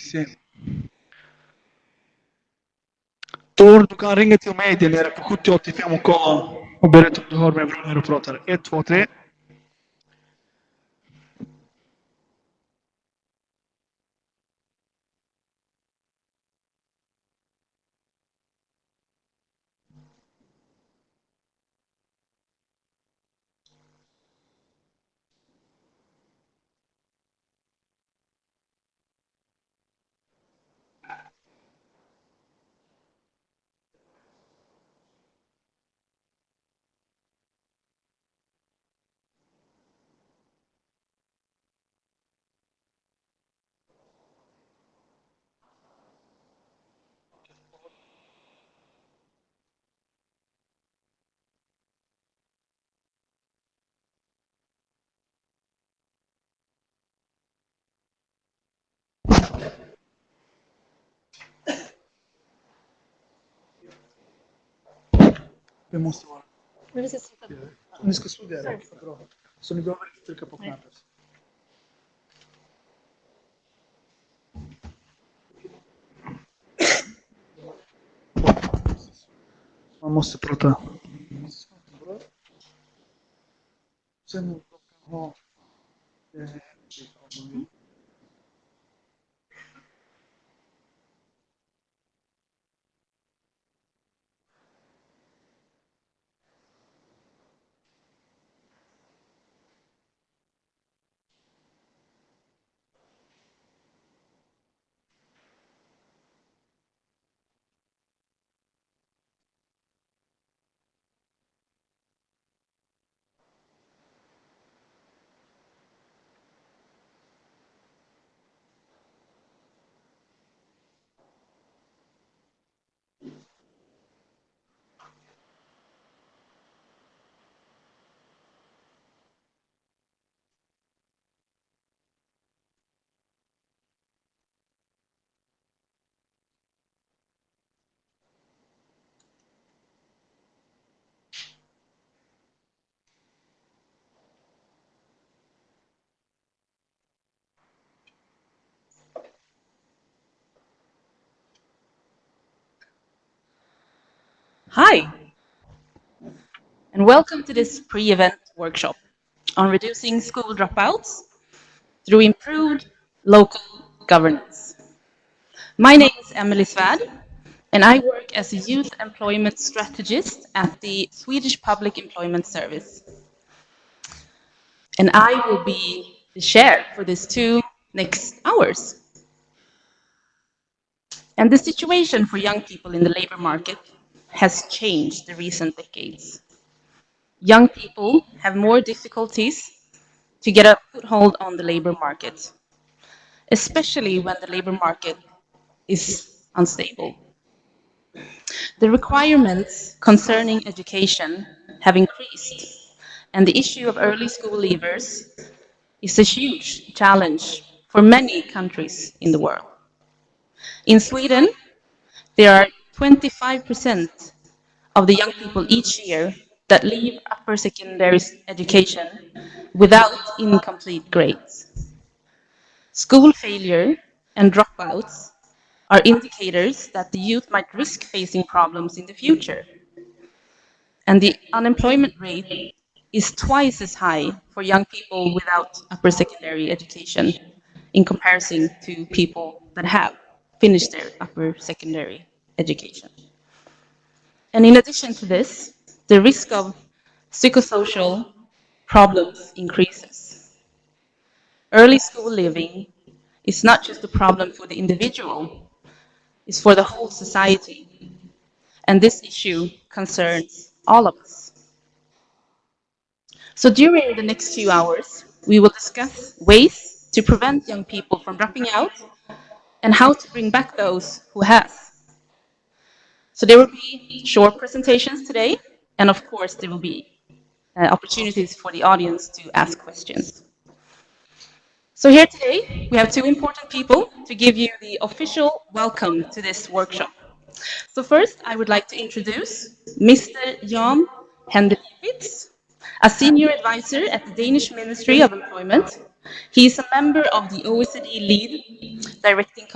Sì. Door, du kan ringa till mig där nere på 7085 och kolla och berätta om du hör mig bra när du pratar. 1, 2, 3. Vi måste vara. Ni ska studera. Bra. Så ni behöver inte trycka på knappen. Man måste prata. Sen ha Hi, and welcome to this pre-event workshop on reducing school dropouts through improved local governance. My name is Emily Svärd, and I work as a youth employment strategist at the Swedish Public Employment Service. And I will be the chair for these 2 next hours. And the situation for young people in the labor market has changed the recent decades. Young people have more difficulties to get a foothold on the labor market, especially when the labor market is unstable. The requirements concerning education have increased, and the issue of early school leavers is a huge challenge for many countries in the world. In Sweden, there are 25% of the young people each year that leave upper secondary education without incomplete grades. School failure and dropouts are indicators that the youth might risk facing problems in the future. And the unemployment rate is twice as high for young people without upper secondary education in comparison to people that have finished their upper secondary education. And in addition to this, the risk of psychosocial problems increases. Early school leaving is not just a problem for the individual, it's for the whole society. And this issue concerns all of us. So during the next few hours, we will discuss ways to prevent young people from dropping out and how to bring back those who have. So there will be short presentations today, and of course there will be opportunities for the audience to ask questions. So here today, we have 2 important people to give you the official welcome to this workshop. So first, I would like to introduce Mr. Jan Hendelewitz, a senior advisor at the Danish Ministry of Employment, He is a member of the OECD Lead Directing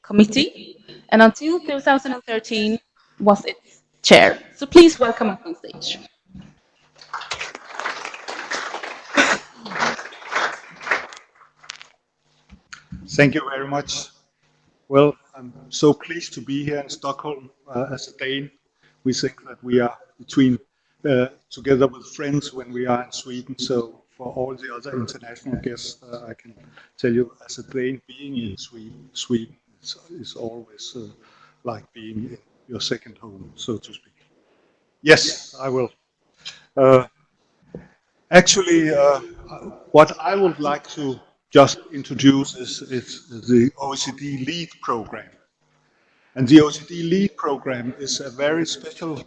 Committee, and until 2013 was its chair. So please welcome up on stage. Thank you very much. Well, I'm so pleased to be here in Stockholm as a Dane. We think that we are together with friends when we are in Sweden. So for all the other international guests, I can tell you as a Dane, being in Sweden is always like being in your second home, so to speak. Yes, I will. Uh, Actually, what I would like to just introduce is the OECD LEAD program. And the OECD LEAD program is a very special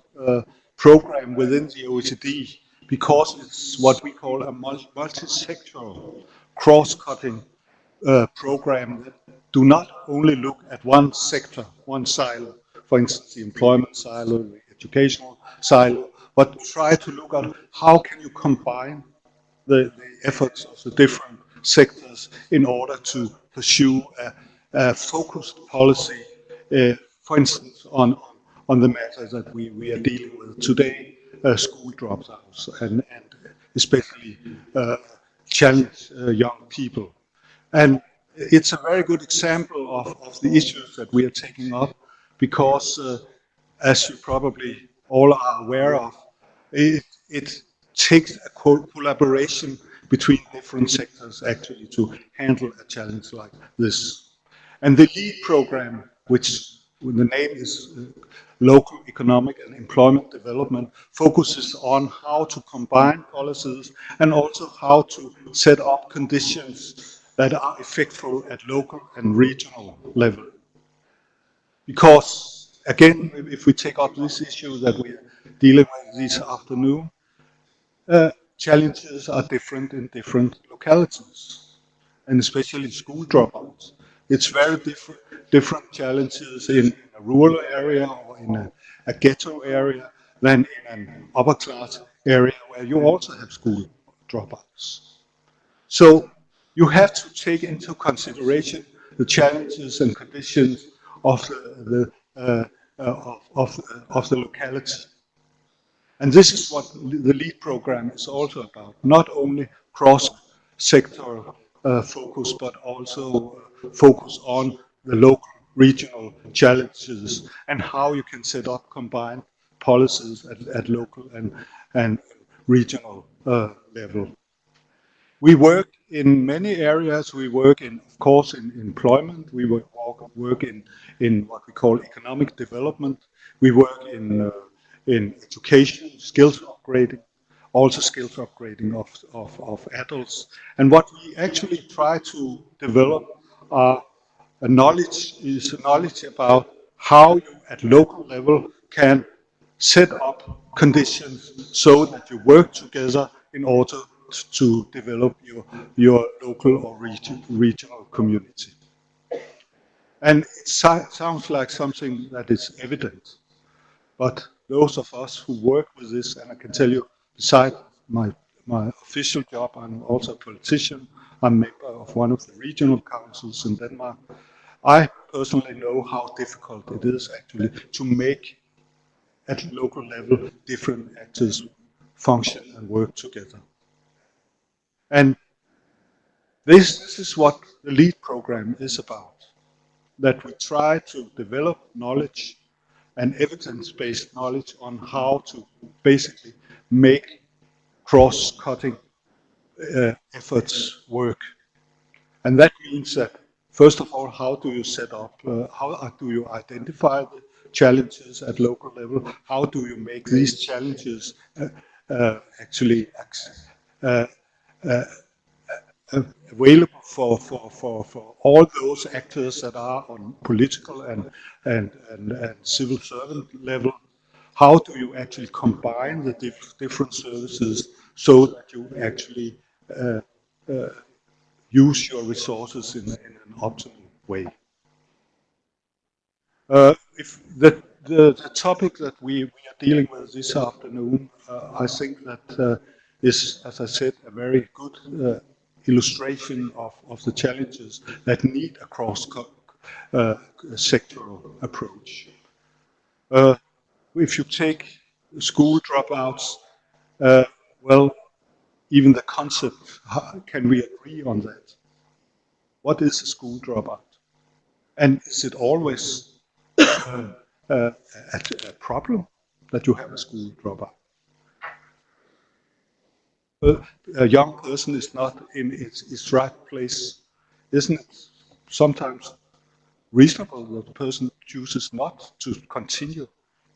program within the OECD because it's what we call a multi-sectoral, cross-cutting program that do not only look at one sector, one silo, for instance, the employment silo, the educational silo, but try to look at how can you combine the efforts of the different sectors in order to pursue a focused policy, for instance, on the matters that we are dealing with today, school dropouts, and especially challenge young people. And it's a very good example of the issues that we are taking up because, as you probably all are aware of, it takes a collaboration between different sectors actually to handle a challenge like this. And the LEAD program, which the name is Local Economic and Employment Development, focuses on how to combine policies and also how to set up conditions that are effective at local and regional level. Because, again, if we take up this issue that we are dealing with this afternoon, challenges are different in different localities, and especially school dropouts. It's very different challenges in a rural area or in a ghetto area than in an upper class area where you also have school dropouts. So you have to take into consideration the challenges and conditions of of the locality. And this is what the LEAD program is also about, not only cross-sector focus, but also focus on the local, regional challenges and how you can set up combined policies at local and regional level. We work in many areas. We work in, of course, in employment. We work in what we call economic development. We work in education, skills upgrading, also skills upgrading of adults. And what we actually try to develop are a knowledge about how you at local level can set up conditions so that you work together in order to develop your local or regional community. And it sounds like something that is evident, but those of us who work with this, and I can tell you, besides my official job, I'm also a politician. I'm a member of one of the regional councils in Denmark. I personally know how difficult it is actually to make at local level different actors function and work together. And this is what the LEAD program is about, that we try to develop knowledge and evidence-based knowledge on how to basically make cross-cutting efforts work. And that means that, first of all, how do you set up, how do you identify the challenges at local level? How do you make these challenges actually uh, uh, available for all those actors that are on political and civil servant level? How do you actually combine the different services so that you actually use your resources in an optimal way? If the topic that we are dealing with this afternoon, I think that is, as I said, a very good illustration of the challenges that need a sectoral approach. If you take school dropouts, well, even the concept, can we agree on that? What is a school dropout? And is it always a problem that you have a school dropout? A young person is not in its right place. Isn't it sometimes reasonable that the person chooses not to continue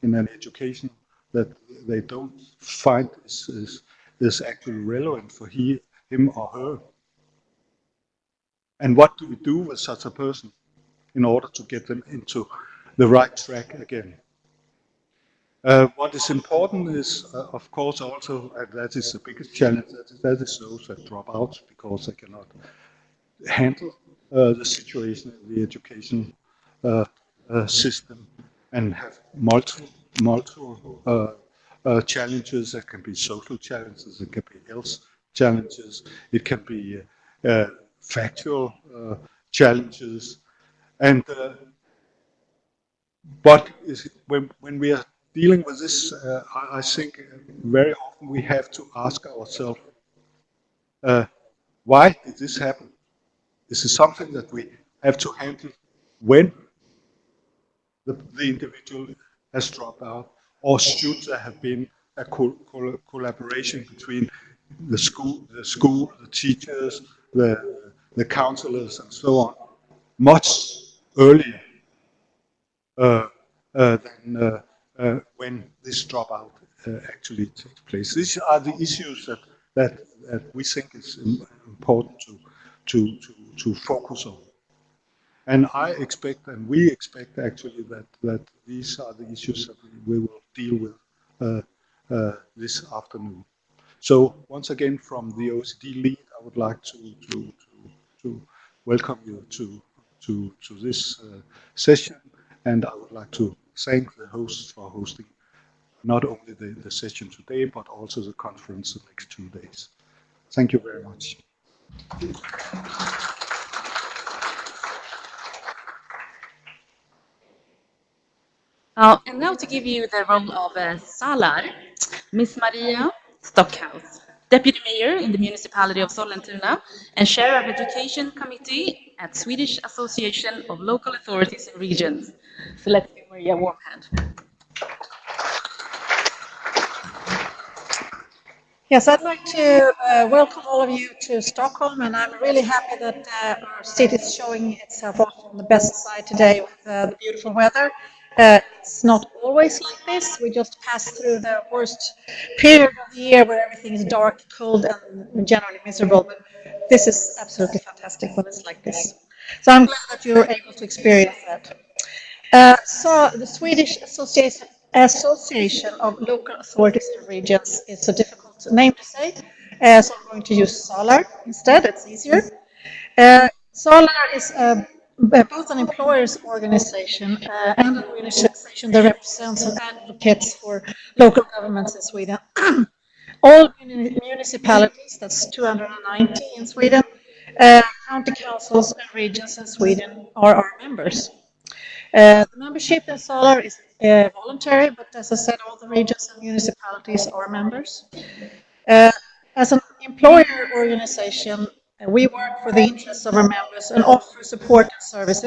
in an education that they don't find is actually relevant for him or her? And what do we do with such a person in order to get them into the right track again? What is important is, of course, also, and that is the biggest challenge, that is those that drop out because they cannot handle the situation in the education system and have multiple challenges. There can be social challenges, it can be health challenges, it can be factual challenges. And but when we are dealing with this, I think very often we have to ask ourselves, why did this happen? Is it something that we have to handle when the individual has dropped out, or should there have been a collaboration between the school, the teachers, the counselors, and so on, much earlier than when this dropout actually takes place? These are the issues that we think is important to focus on. And I expect, and we expect actually, that these are the issues that we will deal with this afternoon. So once again, from the OECD lead, I would like to welcome you to this session, and I would like to thank the hosts for hosting not only the session today, but also the conference the next 2 days. Thank you very much. And now to give you the role of Salar, Miss Maria Stockhouse, Deputy Mayor in the Municipality of Sollentuna and Chair of Education Committee at Swedish Association of Local Authorities and Regions. So let's give Maria a warm hand. Yes, I'd like to welcome all of you to Stockholm, and I'm really happy that our city is showing itself off on the best side today with the beautiful weather. It's not always like this. We just passed through the worst period of the year where everything is dark, cold, and generally miserable, but this is absolutely fantastic when it's like this. So I'm glad that you're able to experience that. So the Swedish Association of Local Authorities and Regions is a difficult name to say, so I'm going to use SALAR instead, it's easier. SALAR is both an employers organization and an organization that represents and advocates for local governments in Sweden. All municipalities, that's 290 in Sweden, county councils and regions in Sweden are our members. The membership in SALAR is voluntary, but as I said, all the regions and municipalities are members. As an employer organization, we work for the interests of our members and offer support and services